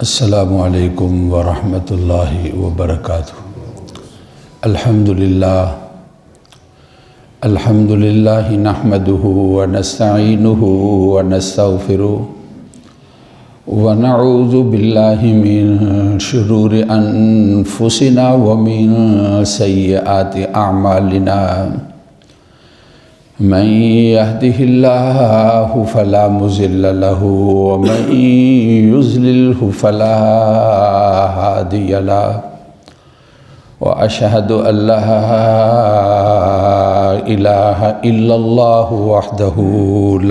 السلام علیکم ورحمۃ اللہ وبرکاتہ۔ الحمد للہ نحمده ونستعینه ونستغفره ونعوذ باللہ من شرور انفسنا ومن سیئات اعمالنا، من يهده الله فلا مضل له ومن يضلله فلا هادي له، وأشهد أن لا إله إلا الله وحده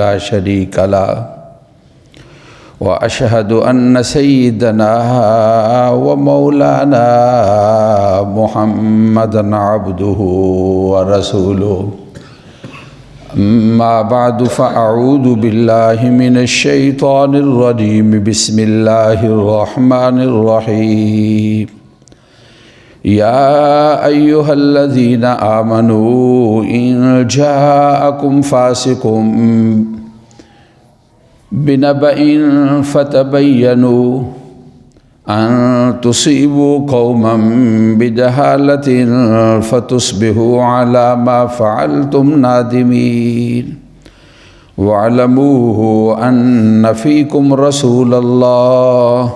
لا شريك له، وأشهد أن سيدنا ومولانا محمدا عبده ورسوله، أما بعد فأعوذ بالله من الشيطان الرجيم، بسم الله الرحمن الرحيم، يا أيها الذين آمنوا إن جاءكم فاسق بنبأ فتبينوا أن تصيبوا قوما بجهالة فتصبحوا على ما فعلتم نادمين، واعلموا أن فيكم رسول الله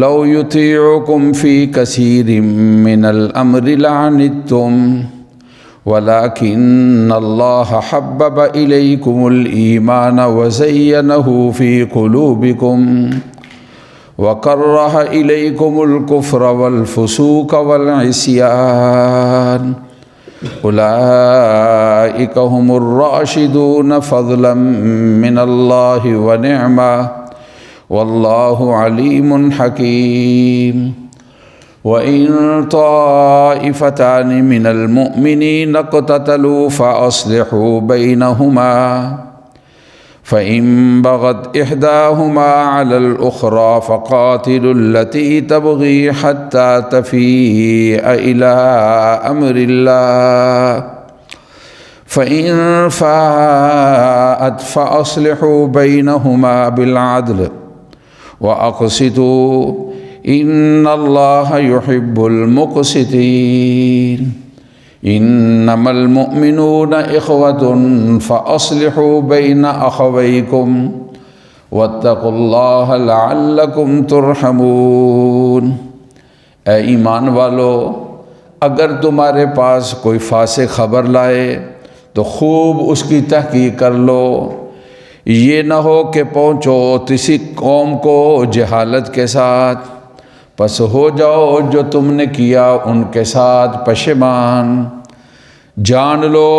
لو يطيعكم في كثير من الأمر لعنتم، ولكن الله حبب إليكم الإيمان وزينه في قلوبكم وكره إليكم الكفر والفسوق والعصيان، أولئك هم الراشدون فضلا من الله ونعمة، والله عليم حكيم۔ وإن طائفتان من المؤمنين اقتتلوا فأصلحوا بينهما، فإن بغت إحداهما على الأخرى فقاتلوا التي تبغي حتى تفيء إلى أمر الله، فإن فاءت فأصلحوا بينهما بالعدل وأقسطوا إن الله يحب المقسطين، إنما المؤمنون إخوة فأصلحوا بين أخويكم واتقوا الله لعلكم ترحمون۔ اے ایمان والو، اگر تمہارے پاس کوئی فاسق خبر لائے تو خوب اس کی تحقیق کر لو، یہ نہ ہو کہ پہنچو کسی قوم کو جہالت کے ساتھ، پس ہو جاؤ جو تم نے کیا ان کے ساتھ پشیمان۔ جان لو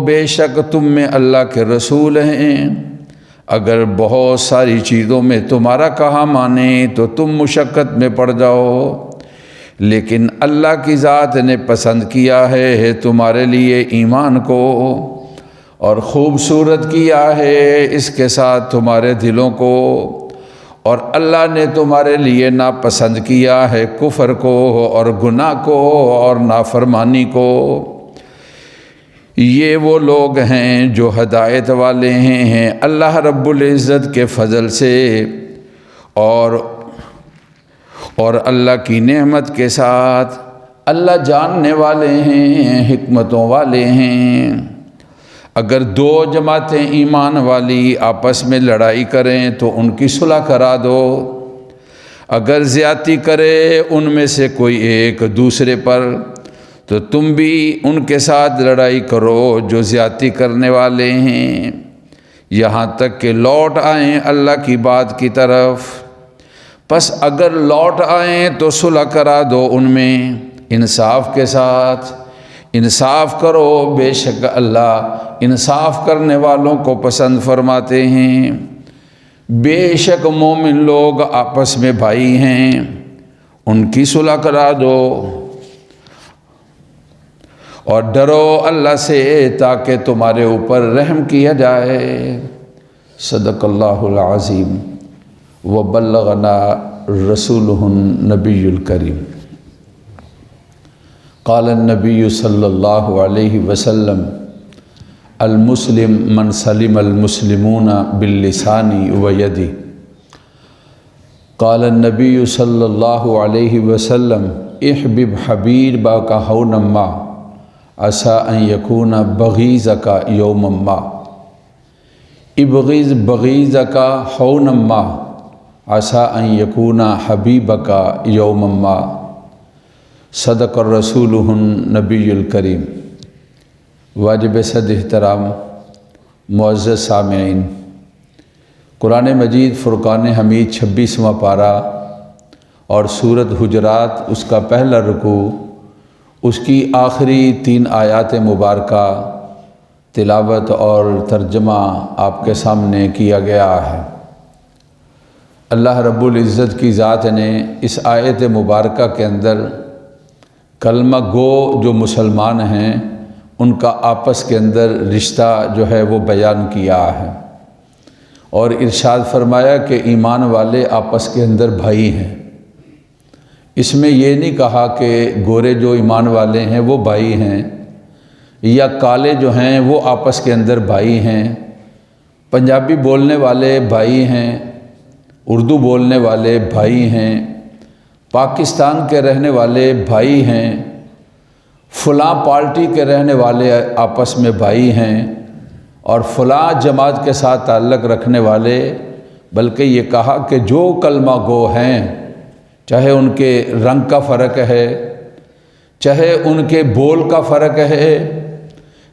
بے شک تم میں اللہ کے رسول ہیں، اگر بہت ساری چیزوں میں تمہارا کہا مانیں تو تم مشقت میں پڑ جاؤ، لیکن اللہ کی ذات نے پسند کیا ہے تمہارے لیے ایمان کو، اور خوبصورت کیا ہے اس کے ساتھ تمہارے دلوں کو، اور اللہ نے تمہارے لیے ناپسند کیا ہے کفر کو اور گناہ کو اور نافرمانی کو۔ یہ وہ لوگ ہیں جو ہدایت والے ہیں اللہ رب العزت کے فضل سے اور اللہ کی نعمت کے ساتھ، اللہ جاننے والے ہیں، حکمتوں والے ہیں۔ اگر دو جماعتیں ایمان والی آپس میں لڑائی کریں تو ان کی صلح کرا دو، اگر زیادتی کرے ان میں سے کوئی ایک دوسرے پر تو تم بھی ان کے ساتھ لڑائی کرو جو زیادتی کرنے والے ہیں، یہاں تک کہ لوٹ آئیں اللہ کی بات کی طرف۔ پس اگر لوٹ آئیں تو صلح کرا دو ان میں انصاف کے ساتھ، انصاف کرو، بے شک اللہ انصاف کرنے والوں کو پسند فرماتے ہیں۔ بے شک مومن لوگ آپس میں بھائی ہیں، ان کی صلح کرا دو، اور ڈرو اللہ سے تاکہ تمہارے اوپر رحم کیا جائے۔ صدق اللہ العظیم وبلغنا رسولہ النبی الکریم۔ قال النبی صلی اللہ علیہ وسلم المسلم من سلم المسلمون باللسان ویدی۔ قال النبی صلی اللہ علیہ وسلم احبب حبیبک ہونا ما عسى ان یکون بغیضک یوما ما، ابغض بغیضک ہونا ما عسى ان یکون حبیبک یوما ما، صدق الرسول النبی الکریم۔ واجب صد احترام معزز سامعین، قرآن مجید فرقان حمید 26واں پارہ اور سورۃ حجرات اس کا پہلا رکوع، اس کی آخری 3 آیات مبارکہ تلاوت اور ترجمہ آپ کے سامنے کیا گیا ہے۔ اللہ رب العزت کی ذات نے اس آیت مبارکہ کے اندر کلمہ گو جو مسلمان ہیں ان کا آپس کے اندر رشتہ جو ہے وہ بیان کیا ہے، اور ارشاد فرمایا کہ ایمان والے آپس کے اندر بھائی ہیں۔ اس میں یہ نہیں کہا کہ گورے جو ایمان والے ہیں وہ بھائی ہیں، یا کالے جو ہیں وہ آپس کے اندر بھائی ہیں، پنجابی بولنے والے بھائی ہیں، اردو بولنے والے بھائی ہیں، پاکستان کے رہنے والے بھائی ہیں، فلاں پارٹی کے رہنے والے آپس میں بھائی ہیں، اور فلاں جماعت کے ساتھ تعلق رکھنے والے، بلکہ یہ کہا کہ جو کلمہ گو ہیں، چاہے ان کے رنگ کا فرق ہے، چاہے ان کے بول کا فرق ہے،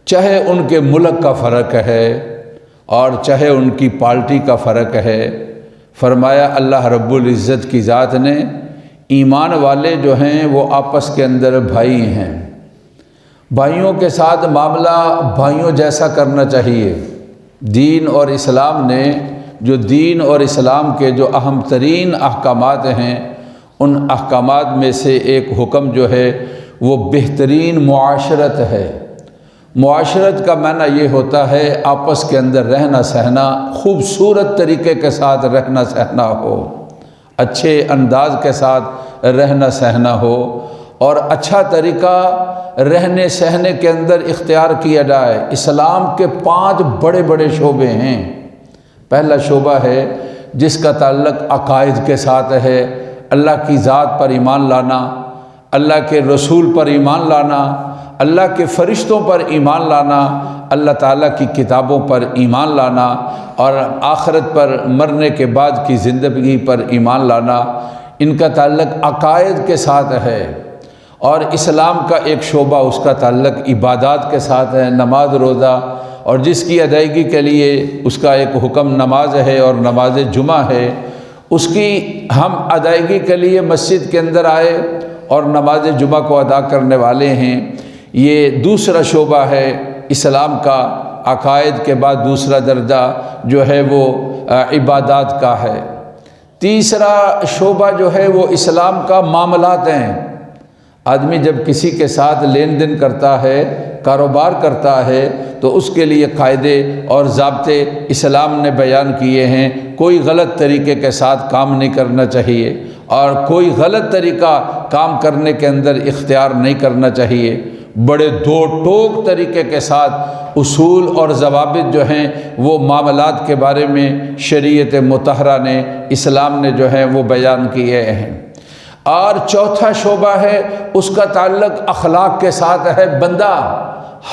چاہے ان کے ملک کا فرق ہے، اور چاہے ان کی پارٹی کا فرق ہے، فرمایا اللہ رب العزت کی ذات نے ایمان والے جو ہیں وہ آپس کے اندر بھائی ہیں۔ بھائیوں کے ساتھ معاملہ بھائیوں جیسا کرنا چاہیے۔ دین اور اسلام نے جو دین اور اسلام کے جو اہم ترین احکامات ہیں، ان احکامات میں سے ایک حکم جو ہے وہ بہترین معاشرت ہے۔ معاشرت کا معنی یہ ہوتا ہے آپس کے اندر رہنا سہنا، خوبصورت طریقے کے ساتھ رہنا سہنا ہو، اچھے انداز کے ساتھ رہنا سہنا ہو، اور اچھا طریقہ رہنے سہنے کے اندر اختیار کیا جائے۔ اسلام کے 5 بڑے بڑے شعبے ہیں۔ پہلا شعبہ ہے جس کا تعلق عقائد کے ساتھ ہے، اللہ کی ذات پر ایمان لانا، اللہ کے رسول پر ایمان لانا، اللہ کے فرشتوں پر ایمان لانا، اللہ تعالیٰ کی کتابوں پر ایمان لانا، اور آخرت پر مرنے کے بعد کی زندگی پر ایمان لانا۔ ان کا تعلق عقائد کے ساتھ ہے۔ اور اسلام کا ایک شعبہ اس کا تعلق عبادات کے ساتھ ہے، نماز روزہ، اور جس کی ادائیگی کے لیے اس کا ایک حکم نماز ہے اور نماز جمعہ ہے، اس کی ہم ادائیگی کے لیے مسجد کے اندر آئے اور نماز جمعہ کو ادا کرنے والے ہیں۔ یہ دوسرا شعبہ ہے اسلام کا۔ عقائد کے بعد دوسرا درجہ جو ہے وہ عبادات کا ہے۔ تیسرا شعبہ جو ہے وہ اسلام کا معاملات ہیں۔ آدمی جب کسی کے ساتھ لین دین کرتا ہے، کاروبار کرتا ہے، تو اس کے لیے قاعدے اور ضابطے اسلام نے بیان کیے ہیں۔ کوئی غلط طریقے کے ساتھ کام نہیں کرنا چاہیے، اور کوئی غلط طریقہ کام کرنے کے اندر اختیار نہیں کرنا چاہیے۔ بڑے دو ٹوک طریقے کے ساتھ اصول اور ضوابط جو ہیں وہ معاملات کے بارے میں شریعت مطہرہ نے، اسلام نے جو ہے وہ بیان کیے ہیں۔ اور چوتھا شعبہ ہے اس کا تعلق اخلاق کے ساتھ ہے۔ بندہ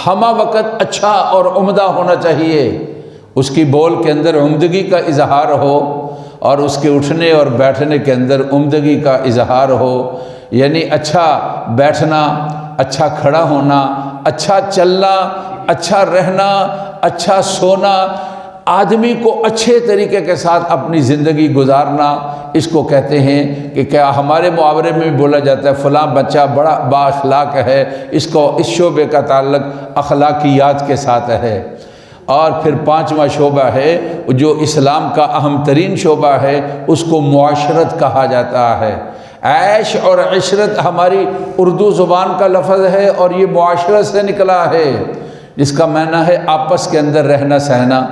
ہمہ وقت اچھا اور عمدہ ہونا چاہیے، اس کی بول کے اندر عمدگی کا اظہار ہو، اور اس کے اٹھنے اور بیٹھنے کے اندر عمدگی کا اظہار ہو، یعنی اچھا بیٹھنا، اچھا کھڑا ہونا، اچھا چلنا، اچھا رہنا، اچھا سونا، آدمی کو اچھے طریقے کے ساتھ اپنی زندگی گزارنا، اس کو کہتے ہیں کہ کیا ہمارے محاورے میں بھی بولا جاتا ہے فلاں بچہ بڑا با اخلاق ہے، اس کو اس شعبے کا تعلق اخلاقیات کے ساتھ ہے۔ اور پھر 5واں شعبہ ہے جو اسلام کا اہم ترین شعبہ ہے، اس کو معاشرت کہا جاتا ہے۔ عیش اور عشرت ہماری اردو زبان کا لفظ ہے، اور یہ معاشرت سے نکلا ہے، جس کا معنی ہے آپس کے اندر رہنا سہنا،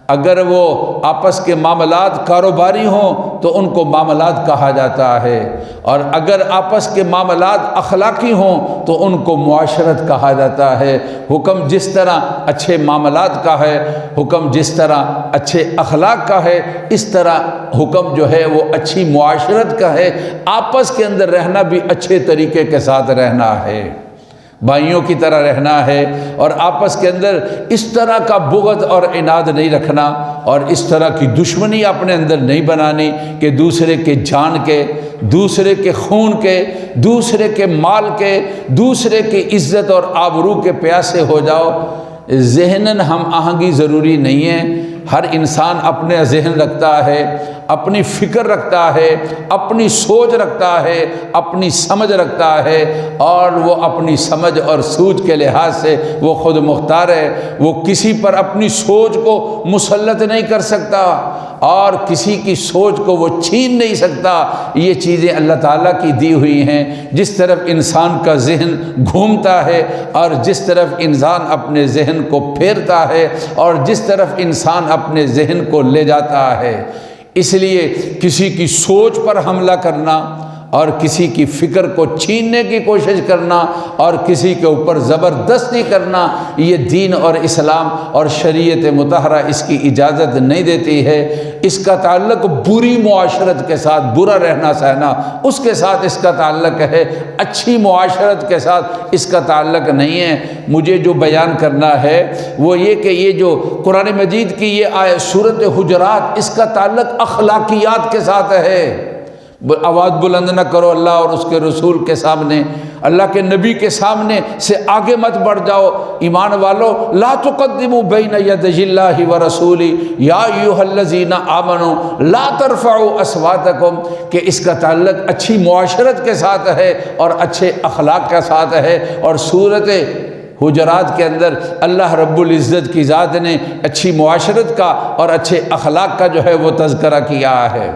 اگر وہ آپس کے معاملات کاروباری ہوں تو ان کو معاملات کہا جاتا ہے، اور اگر آپس کے معاملات اخلاقی ہوں تو ان کو معاشرت کہا جاتا ہے۔ حکم جس طرح اچھے معاملات کا ہے، حکم جس طرح اچھے اخلاق کا ہے، اس طرح حکم جو ہے وہ اچھی معاشرت کا ہے۔ آپس کے اندر رہنا بھی اچھے طریقے کے ساتھ رہنا ہے، بھائیوں کی طرح رہنا ہے، اور آپس کے اندر اس طرح کا بغض اور عناد نہیں رکھنا، اور اس طرح کی دشمنی اپنے اندر نہیں بنانی کہ دوسرے کے جان کے، دوسرے کے خون کے، دوسرے کے مال کے، دوسرے کی عزت اور آبرو کے پیاسے ہو جاؤ۔ ذہناً ہم آہنگی ضروری نہیں ہے، ہر انسان اپنے ذہن رکھتا ہے، اپنی فکر رکھتا ہے، اپنی سوچ رکھتا ہے، اپنی سمجھ رکھتا ہے، اور وہ اپنی سمجھ اور سوچ کے لحاظ سے وہ خود مختار ہے۔ وہ کسی پر اپنی سوچ کو مسلط نہیں کر سکتا، اور کسی کی سوچ کو وہ چھین نہیں سکتا۔ یہ چیزیں اللہ تعالیٰ کی دی ہوئی ہیں۔ جس طرف انسان کا ذہن گھومتا ہے، اور جس طرف انسان اپنے ذہن کو پھیرتا ہے، اور جس طرف انسان اپنے ذہن کو لے جاتا ہے، اس لیے کسی کی سوچ پر حملہ کرنا اور کسی کی فکر کو چھیننے کی کوشش کرنا اور کسی کے اوپر زبردستی کرنا، یہ دین اور اسلام اور شریعت مطہرہ اس کی اجازت نہیں دیتی ہے۔ اس کا تعلق بری معاشرت کے ساتھ، برا رہنا سہنا، اس کے ساتھ اس کا تعلق ہے، اچھی معاشرت کے ساتھ اس کا تعلق نہیں ہے۔ مجھے جو بیان کرنا ہے وہ یہ کہ یہ جو قرآن مجید کی یہ آیت سورۃ حجرات، اس کا تعلق اخلاقیات کے ساتھ ہے۔ آواز بلند نہ کرو اللہ اور اس کے رسول کے سامنے، اللہ کے نبی کے سامنے سے آگے مت بڑھ جاؤ۔ ایمان والو، لا تقدموا بین یدی اللہ ورسولہ یا ایھا الذین آمنوا لا ترفعوا اصواتکم، کہ اس کا تعلق اچھی معاشرت کے ساتھ ہے اور اچھے اخلاق کے ساتھ ہے۔ اور سورۃ حجرات کے اندر اللہ رب العزت کی ذات نے اچھی معاشرت کا اور اچھے اخلاق کا جو ہے وہ تذکرہ کیا ہے۔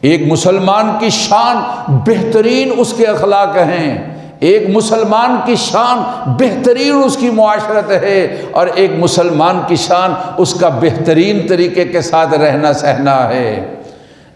ایک مسلمان کی شان بہترین اس کے اخلاق ہیں، ایک مسلمان کی شان بہترین اس کی معاشرت ہے، اور ایک مسلمان کی شان اس کا بہترین طریقے کے ساتھ رہنا سہنا ہے۔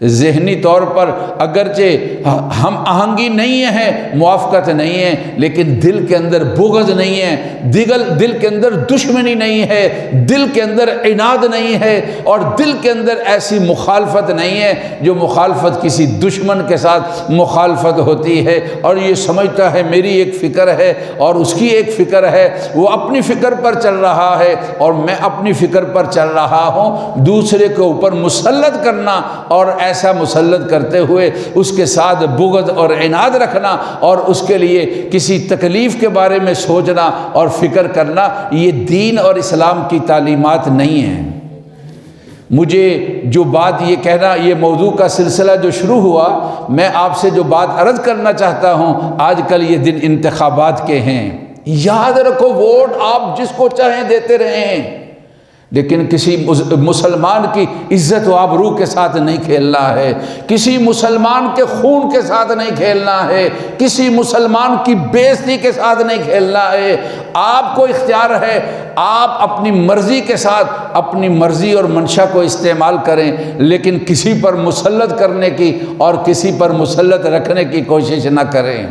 ذہنی طور پر اگرچہ ہم آہنگی نہیں ہے، موافقت نہیں ہے، لیکن دل کے اندر بغض نہیں ہے، دل کے اندر دشمنی نہیں ہے، دل کے اندر عناد نہیں ہے، اور دل کے اندر ایسی مخالفت نہیں ہے جو مخالفت کسی دشمن کے ساتھ مخالفت ہوتی ہے، اور یہ سمجھتا ہے میری ایک فکر ہے اور اس کی ایک فکر ہے، وہ اپنی فکر پر چل رہا ہے اور میں اپنی فکر پر چل رہا ہوں۔ دوسرے کے اوپر مسلط کرنا اور ایسا مسلط کرتے ہوئے اس کے ساتھ بغض اور عناد رکھنا اور اس کے لیے کسی تکلیف کے بارے میں سوچنا اور فکر کرنا، یہ دین اور اسلام کی تعلیمات نہیں ہیں۔ مجھے جو بات یہ کہنا، یہ موضوع کا سلسلہ جو شروع ہوا، میں آپ سے جو بات عرض کرنا چاہتا ہوں، آج کل یہ دن انتخابات کے ہیں۔ یاد رکھو، ووٹ آپ جس کو چاہیں دیتے رہیں، لیکن کسی مسلمان کی عزت و آبرو کے ساتھ نہیں کھیلنا ہے، کسی مسلمان کے خون کے ساتھ نہیں کھیلنا ہے، کسی مسلمان کی بے عزتی کے ساتھ نہیں کھیلنا ہے۔ آپ کو اختیار ہے، آپ اپنی مرضی کے ساتھ اپنی مرضی اور منشا کو استعمال کریں، لیکن کسی پر مسلط کرنے کی اور کسی پر مسلط رکھنے کی کوشش نہ کریں۔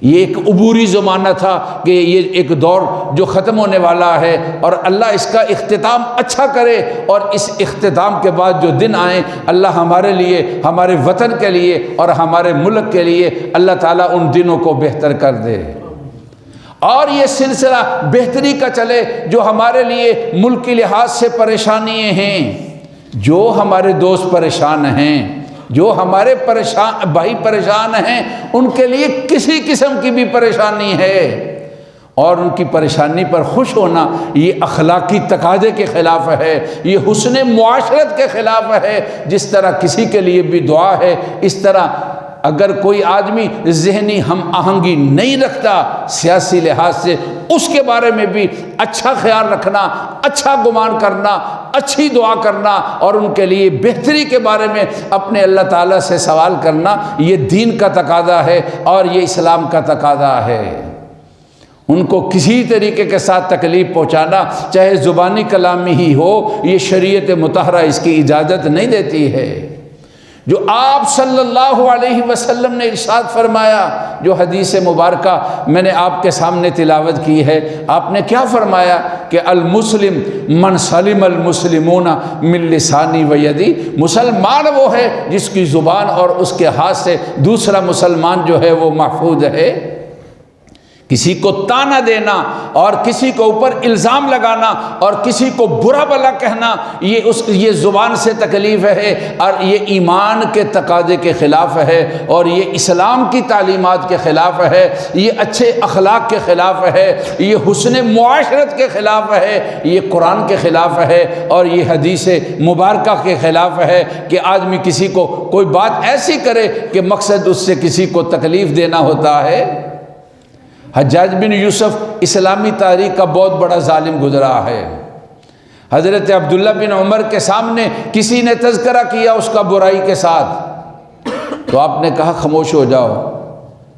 یہ ایک عبوری زمانہ تھا کہ یہ ایک دور جو ختم ہونے والا ہے، اور اللہ اس کا اختتام اچھا کرے، اور اس اختتام کے بعد جو دن آئیں، اللہ ہمارے لیے، ہمارے وطن کے لیے اور ہمارے ملک کے لیے اللہ تعالیٰ ان دنوں کو بہتر کر دے، اور یہ سلسلہ بہتری کا چلے۔ جو ہمارے لیے ملکی لحاظ سے پریشانیاں ہیں، جو ہمارے دوست پریشان ہیں، جو ہمارے بھائی پریشان ہیں، ان کے لیے کسی قسم کی بھی پریشانی ہے، اور ان کی پریشانی پر خوش ہونا یہ اخلاقی تقاضے کے خلاف ہے، یہ حسن معاشرت کے خلاف ہے۔ جس طرح کسی کے لیے بھی دعا ہے، اس طرح اگر کوئی آدمی ذہنی ہم آہنگی نہیں رکھتا سیاسی لحاظ سے، اس کے بارے میں بھی اچھا خیال رکھنا، اچھا گمان کرنا، اچھی دعا کرنا، اور ان کے لیے بہتری کے بارے میں اپنے اللہ تعالیٰ سے سوال کرنا، یہ دین کا تقاضا ہے اور یہ اسلام کا تقاضا ہے۔ ان کو کسی طریقے کے ساتھ تکلیف پہنچانا، چاہے زبانی کلامی ہی ہو، یہ شریعت مطہرہ اس کی اجازت نہیں دیتی ہے۔ جو آپ صلی اللہ علیہ وسلم نے ارشاد فرمایا، جو حدیث مبارکہ میں نے آپ کے سامنے تلاوت کی ہے، آپ نے کیا فرمایا کہ المسلم من سلم المسلمون من لسانی و یدی، مسلمان وہ ہے جس کی زبان اور اس کے ہاتھ سے دوسرا مسلمان جو ہے وہ محفوظ ہے۔ کسی کو تانا دینا اور کسی کو اوپر الزام لگانا اور کسی کو برا بھلا کہنا، یہ زبان سے تکلیف ہے، اور یہ ایمان کے تقاضے کے خلاف ہے، اور یہ اسلام کی تعلیمات کے خلاف ہے، یہ اچھے اخلاق کے خلاف ہے، یہ حسن معاشرت کے خلاف ہے، یہ قرآن کے خلاف ہے، اور یہ حدیث مبارکہ کے خلاف ہے کہ آدمی کسی کو کوئی بات ایسی کرے کہ مقصد اس سے کسی کو تکلیف دینا ہوتا ہے۔ حجاج بن یوسف اسلامی تاریخ کا بہت بڑا ظالم گزرا ہے۔ حضرت عبداللہ بن عمر کے سامنے کسی نے تذکرہ کیا اس کا برائی کے ساتھ، تو آپ نے کہا خاموش ہو جاؤ،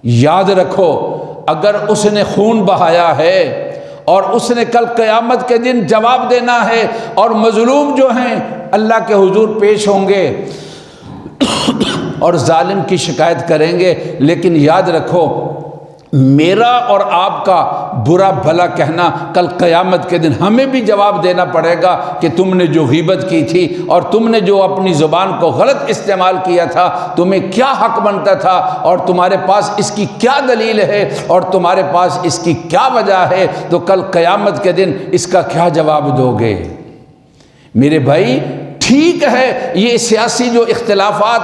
یاد رکھو اگر اس نے خون بہایا ہے اور اس نے کل قیامت کے دن جواب دینا ہے، اور مظلوم جو ہیں اللہ کے حضور پیش ہوں گے اور ظالم کی شکایت کریں گے، لیکن یاد رکھو میرا اور آپ کا برا بھلا کہنا کل قیامت کے دن ہمیں بھی جواب دینا پڑے گا کہ تم نے جو غیبت کی تھی اور تم نے جو اپنی زبان کو غلط استعمال کیا تھا، تمہیں کیا حق بنتا تھا، اور تمہارے پاس اس کی کیا دلیل ہے، اور تمہارے پاس اس کی کیا وجہ ہے، تو کل قیامت کے دن اس کا کیا جواب دو گے؟ میرے بھائی ٹھیک ہے، یہ سیاسی جو اختلافات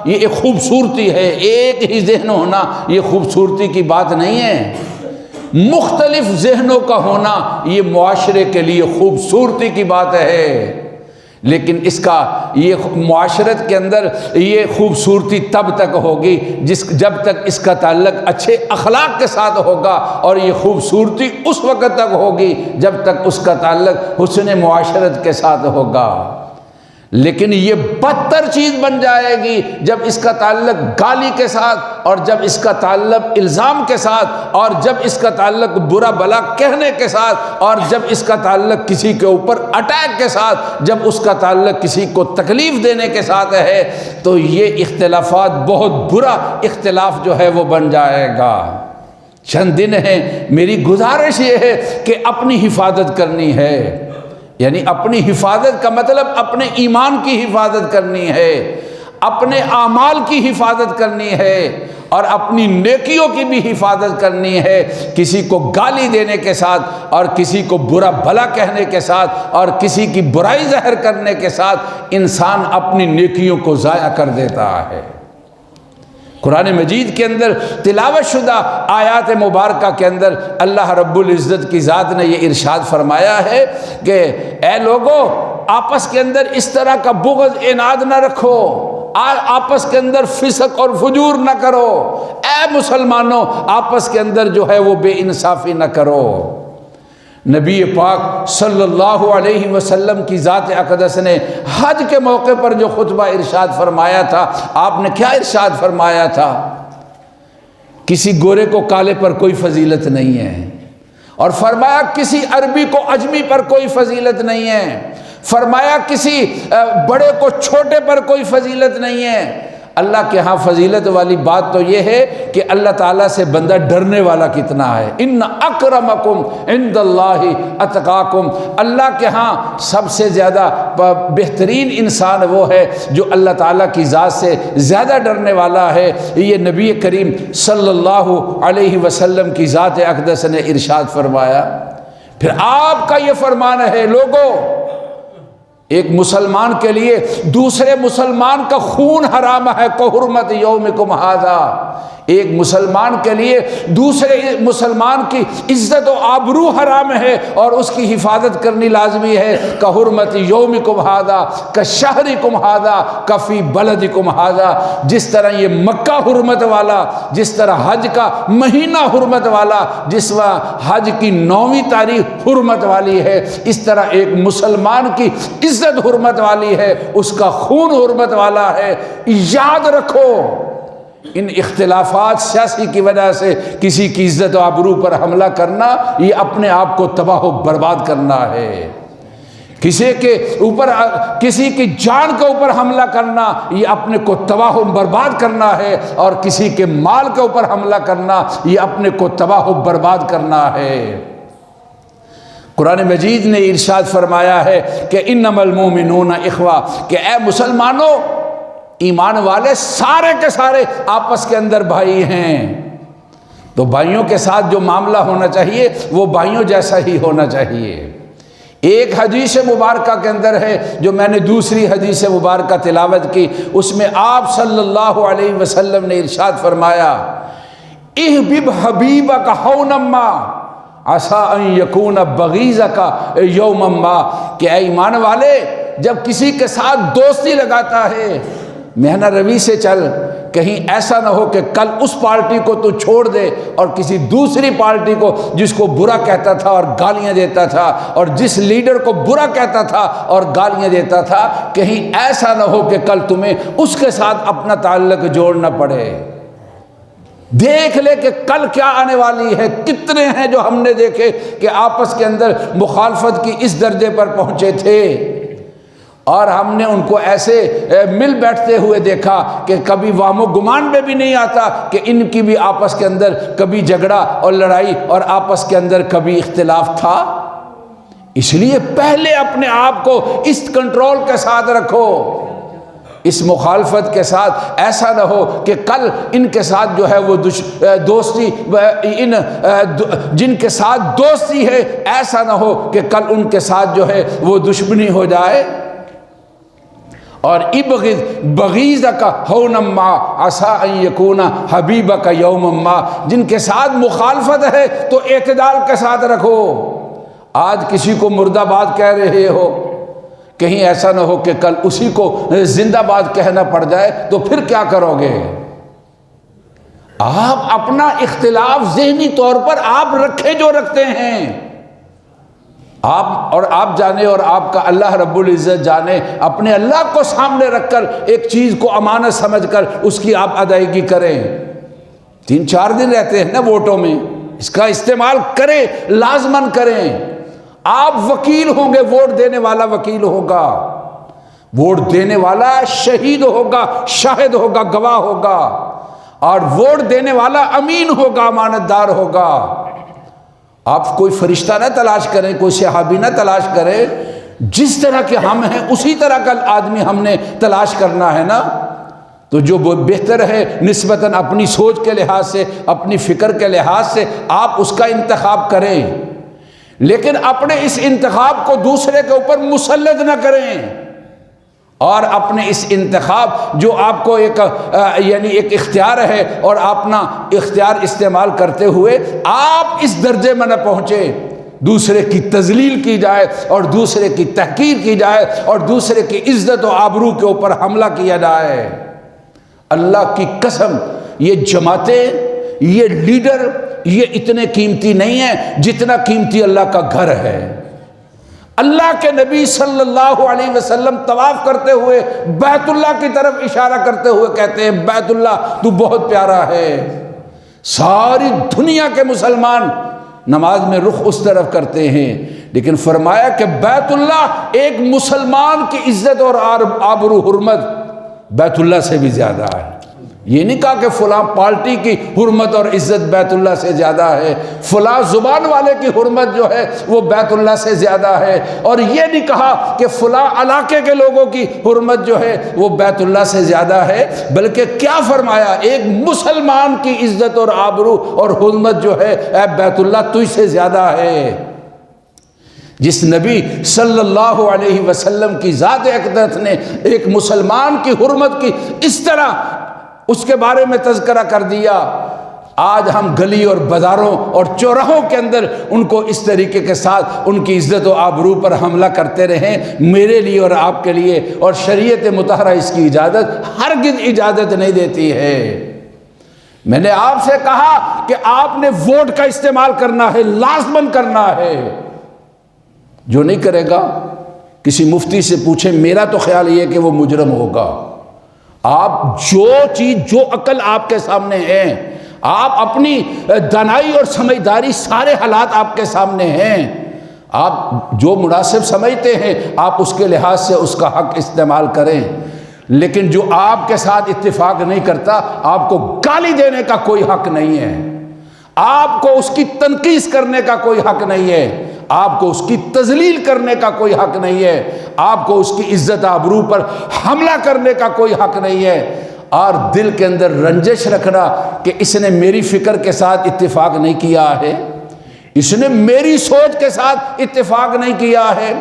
یہ ایک خوبصورتی ہے، ایک ہی ذہن ہونا یہ خوبصورتی کی بات نہیں ہے، مختلف ذہنوں کا ہونا یہ معاشرے کے لیے خوبصورتی کی بات ہے، لیکن اس کا یہ معاشرت کے اندر یہ خوبصورتی تب تک ہوگی جب تک اس کا تعلق اچھے اخلاق کے ساتھ ہوگا، اور یہ خوبصورتی اس وقت تک ہوگی جب تک اس کا تعلق حسن معاشرت کے ساتھ ہوگا۔ لیکن یہ بدتر چیز بن جائے گی جب اس کا تعلق گالی کے ساتھ، اور جب اس کا تعلق الزام کے ساتھ، اور جب اس کا تعلق برا بھلا کہنے کے ساتھ، اور جب اس کا تعلق کسی کے اوپر اٹیک کے ساتھ، جب اس کا تعلق کسی کو تکلیف دینے کے ساتھ ہے، تو یہ اختلافات بہت برا اختلاف جو ہے وہ بن جائے گا۔ چند دن ہیں، میری گزارش یہ ہے کہ اپنی حفاظت کرنی ہے، یعنی اپنی حفاظت کا مطلب اپنے ایمان کی حفاظت کرنی ہے، اپنے اعمال کی حفاظت کرنی ہے، اور اپنی نیکیوں کی بھی حفاظت کرنی ہے۔ کسی کو گالی دینے کے ساتھ، اور کسی کو برا بھلا کہنے کے ساتھ، اور کسی کی برائی ظاہر کرنے کے ساتھ انسان اپنی نیکیوں کو ضائع کر دیتا ہے۔ قرآن مجید کے اندر تلاوت شدہ آیات مبارکہ کے اندر اللہ رب العزت کی ذات نے یہ ارشاد فرمایا ہے کہ اے لوگو، آپس کے اندر اس طرح کا بغض عناد نہ رکھو، آپس کے اندر فسق اور فجور نہ کرو، اے مسلمانوں آپس کے اندر جو ہے وہ بے انصافی نہ کرو۔ نبی پاک صلی اللہ علیہ وسلم کی ذات اقدس نے حج کے موقع پر جو خطبہ ارشاد فرمایا تھا، آپ نے کیا ارشاد فرمایا تھا؟ کسی گورے کو کالے پر کوئی فضیلت نہیں ہے، اور فرمایا کسی عربی کو عجمی پر کوئی فضیلت نہیں ہے، فرمایا کسی بڑے کو چھوٹے پر کوئی فضیلت نہیں ہے۔ اللہ کے ہاں فضیلت والی بات تو یہ ہے کہ اللہ تعالیٰ سے بندہ ڈرنے والا کتنا ہے۔ ان اکرمکم عند اللہ اتقاکم، اللہ کے ہاں سب سے زیادہ بہترین انسان وہ ہے جو اللہ تعالیٰ کی ذات سے زیادہ ڈرنے والا ہے۔ یہ نبی کریم صلی اللہ علیہ وسلم کی ذات اقدس نے ارشاد فرمایا۔ پھر آپ کا یہ فرمان ہے، لوگوں ایک مسلمان کے لیے دوسرے مسلمان کا خون حرام ہے، کحرمت یومکم ھذا، ایک مسلمان کے لیے دوسرے مسلمان کی عزت و آبرو حرام ہے اور اس کی حفاظت کرنی لازمی ہے، کحرمت یومکم ھذا کشہرکم ھذا کفی بلدکم ھذا، جس طرح یہ مکہ حرمت والا، جس طرح حج کا مہینہ حرمت والا، جس طرح حج کی 9ویں تاریخ حرمت والی ہے، اس طرح ایک مسلمان کی عزت حرمت والی ہے، اس کا خون حرمت والا ہے۔ یاد رکھو ان اختلافات سیاسی کی وجہ سے کسی کی عزت و آبرو پر حملہ کرنا یہ اپنے آپ کو تباہ و برباد کرنا ہے۔ کسی کے اوپر، کسی کی جان کے اوپر حملہ کرنا یہ اپنے کو تباہ و برباد کرنا ہے، اور کسی کے مال کے اوپر حملہ کرنا یہ اپنے کو تباہ و برباد کرنا ہے۔ قرآن مجید نے ارشاد فرمایا ہے کہ انما المؤمنون اخوہ، کہ اے مسلمانوں، ایمان والے سارے کے سارے آپس کے اندر بھائی ہیں۔ تو بھائیوں کے ساتھ جو معاملہ ہونا چاہیے وہ بھائیوں جیسا ہی ہونا چاہیے۔ ایک حدیث مبارکہ کے اندر ہے جو میں نے دوسری حدیث مبارکہ تلاوت کی، اس میں آپ صلی اللہ علیہ وسلم نے ارشاد فرمایا احبب حبیبک ہونا ما عسیٰ ان یکون بغیضک یوما ما، کہ اے ایمان والے جب کسی کے ساتھ دوستی لگاتا ہے مہنہ روی سے چل، کہیں ایسا نہ ہو کہ کل اس پارٹی کو تو چھوڑ دے اور کسی دوسری پارٹی کو جس کو برا کہتا تھا اور گالیاں دیتا تھا، اور جس لیڈر کو برا کہتا تھا اور گالیاں دیتا تھا، کہیں ایسا نہ ہو کہ کل تمہیں اس کے ساتھ اپنا تعلق جوڑنا پڑے۔ دیکھ لے کہ کل کیا آنے والی ہے۔ کتنے ہیں جو ہم نے دیکھے کہ آپس کے اندر مخالفت کی اس درجے پر پہنچے تھے، اور ہم نے ان کو ایسے مل بیٹھتے ہوئے دیکھا کہ کبھی وہم و گمان میں بھی نہیں آتا کہ ان کی بھی آپس کے اندر کبھی جھگڑا اور لڑائی اور آپس کے اندر کبھی اختلاف تھا۔ اس لیے پہلے اپنے آپ کو اس کنٹرول کے ساتھ رکھو، اس مخالفت کے ساتھ، ایسا نہ ہو کہ کل ان کے ساتھ جو ہے وہ دوستی، ان جن کے ساتھ دوستی ہے ایسا نہ ہو کہ کل ان کے ساتھ جو ہے وہ دشمنی ہو جائے۔ اور ابغض بغیضک ہونا ما عسیٰ ان یکون حبیبک یوما ما، جن کے ساتھ مخالفت ہے تو اعتدال کے ساتھ رکھو۔ آج کسی کو مرد آباد کہہ رہے ہو، کہیں ایسا نہ ہو کہ کل اسی کو زندہ باد کہنا پڑ جائے تو پھر کیا کرو گے؟ آپ اپنا اختلاف ذہنی طور پر آپ رکھے جو رکھتے ہیں، آپ جانے اور آپ کا اللہ رب العزت جانے، اپنے اللہ کو سامنے رکھ کر ایک چیز کو امانت سمجھ کر اس کی آپ ادائیگی کریں۔ 3-4 دن رہتے ہیں نا ووٹوں میں، اس کا استعمال کریں، لازماً کریں۔ آپ وکیل ہوں گے، ووٹ دینے والا وکیل ہوگا، ووٹ دینے والا شہید ہوگا، شاہد ہوگا، گواہ ہوگا، اور ووٹ دینے والا امین ہوگا، امانت دار ہوگا۔ آپ کوئی فرشتہ نہ تلاش کریں، کوئی صحابی نہ تلاش کریں، جس طرح کے ہم ہیں اسی طرح کا آدمی ہم نے تلاش کرنا ہے نا۔ تو جو بہتر ہے نسبتاً اپنی سوچ کے لحاظ سے، اپنی فکر کے لحاظ سے آپ اس کا انتخاب کریں، لیکن اپنے اس انتخاب کو دوسرے کے اوپر مسلط نہ کریں، اور اپنے اس انتخاب جو آپ کو ایک اختیار ہے، اور اپنا اختیار استعمال کرتے ہوئے آپ اس درجے میں نہ پہنچے دوسرے کی تذلیل کی جائے اور دوسرے کی تحقیر کی جائے اور دوسرے کی عزت و آبرو کے اوپر حملہ کیا جائے۔ اللہ کی قسم یہ جماعتیں، یہ لیڈر، یہ اتنے قیمتی نہیں ہیں جتنا قیمتی اللہ کا گھر ہے۔ اللہ کے نبی صلی اللہ علیہ وسلم طواف کرتے ہوئے بیت اللہ کی طرف اشارہ کرتے ہوئے کہتے ہیں بیت اللہ تو بہت پیارا ہے۔ ساری دنیا کے مسلمان نماز میں رخ اس طرف کرتے ہیں، لیکن فرمایا کہ بیت اللہ ایک مسلمان کی عزت اور آبرو حرمت بیت اللہ سے بھی زیادہ ہے۔ یہ نہیں کہا کہ فلاں پارٹی کی حرمت اور عزت بیت اللہ سے زیادہ ہے، فلاں زبان والے کی حرمت جو ہے وہ بیت اللہ سے زیادہ ہے، اور یہ نہیں کہا کہ فلاں علاقے کے لوگوں کی حرمت جو ہے وہ بیت اللہ سے زیادہ ہے، بلکہ کیا فرمایا، ایک مسلمان کی عزت اور آبرو اور حرمت جو ہے اے بیت اللہ تجھ سے زیادہ ہے۔ جس نبی صلی اللہ علیہ وسلم کی ذات اقدس نے ایک مسلمان کی حرمت کی اس طرح اس کے بارے میں تذکرہ کر دیا، آج ہم گلی اور بازاروں اور چوراہوں کے اندر ان کو اس طریقے کے ساتھ ان کی عزت و آبرو پر حملہ کرتے رہیں، میرے لیے اور آپ کے لیے، اور شریعت مطہرہ اس کی اجازت ہرگز اجازت نہیں دیتی ہے۔ میں نے آپ سے کہا کہ آپ نے ووٹ کا استعمال کرنا ہے، لازماً کرنا ہے۔ جو نہیں کرے گا کسی مفتی سے پوچھیں، میرا تو خیال یہ کہ وہ مجرم ہوگا، آپ جو چیز جو عقل آپ کے سامنے ہے، آپ اپنی دانائی اور سمجھداری، سارے حالات آپ کے سامنے ہیں، آپ جو مناسب سمجھتے ہیں آپ اس کے لحاظ سے اس کا حق استعمال کریں، لیکن جو آپ کے ساتھ اتفاق نہیں کرتا آپ کو گالی دینے کا کوئی حق نہیں ہے، آپ کو اس کی تنقید کرنے کا کوئی حق نہیں ہے، آپ کو اس کی تذلیل کرنے کا کوئی حق نہیں ہے، آپ کو اس کی عزت آبرو پر حملہ کرنے کا کوئی حق نہیں ہے، اور دل کے اندر رنجش رکھنا کہ اس نے میری فکر کے ساتھ اتفاق نہیں کیا ہے، اس نے میری سوچ کے ساتھ اتفاق نہیں کیا ہے،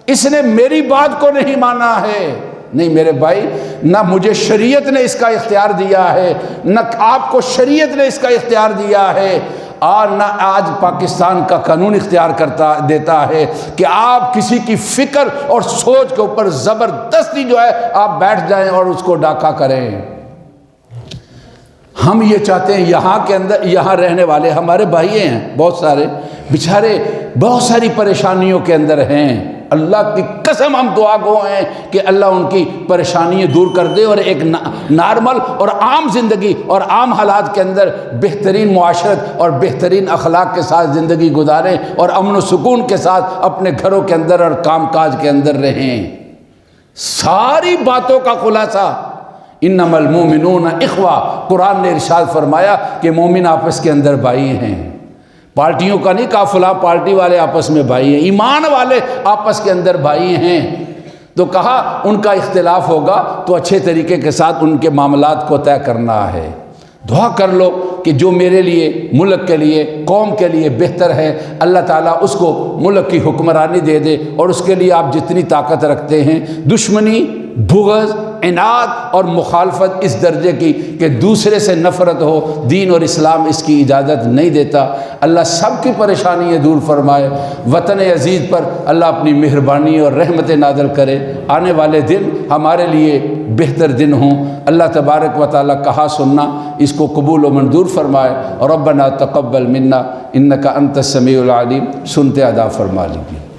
اس نے میری بات کو نہیں مانا ہے۔ نہیں میرے بھائی، نہ مجھے شریعت نے اس کا اختیار دیا ہے، نہ آپ کو شریعت نے اس کا اختیار دیا ہے، اور نہ آج پاکستان کا قانون اختیار دیتا ہے کہ آپ کسی کی فکر اور سوچ کے اوپر زبردستی جو ہے آپ بیٹھ جائیں اور اس کو ڈاکہ کریں۔ ہم یہ چاہتے ہیں یہاں کے اندر، یہاں رہنے والے ہمارے بھائی ہیں بہت سارے، بیچارے بہت ساری پریشانیوں کے اندر ہیں، اللہ کی قسم ہم دعا گو ہیں کہ اللہ ان کی پریشانیاں دور کر دے اور ایک نارمل اور عام زندگی اور عام حالات کے اندر بہترین معاشرت اور بہترین اخلاق کے ساتھ زندگی گزاریں اور امن و سکون کے ساتھ اپنے گھروں کے اندر اور کام کاج کے اندر رہیں۔ ساری باتوں کا خلاصہ انما المومنون اخوہ، قرآن نے ارشاد فرمایا کہ مومن آپس کے اندر بھائی ہیں، پارٹیوں کا نہیں کہا فلاں پارٹی والے آپس میں بھائی ہیں، ایمان والے آپس کے اندر بھائی ہیں۔ تو کہا ان کا اختلاف ہوگا تو اچھے طریقے کے ساتھ ان کے معاملات کو طے کرنا ہے، دعا کر لو کہ جو میرے لیے، ملک کے لیے، قوم کے لیے بہتر ہے اللہ تعالیٰ اس کو ملک کی حکمرانی دے دے، اور اس کے لیے آپ جتنی طاقت رکھتے ہیں، دشمنی، بغض، عناد اور مخالفت اس درجے کی کہ دوسرے سے نفرت ہو، دین اور اسلام اس کی اجازت نہیں دیتا۔ اللہ سب کی پریشانیاں دور فرمائے، وطن عزیز پر اللہ اپنی مہربانی اور رحمت نازل کرے، آنے والے دن ہمارے لیے بہتر دن ہوں۔ اللہ تبارک و تعالیٰ کہا سننا اس کو قبول و منظور فرمائے، اور ربنا تقبل منا انک انت السمیع العلیم، سنتے ادا فرما لیجیے۔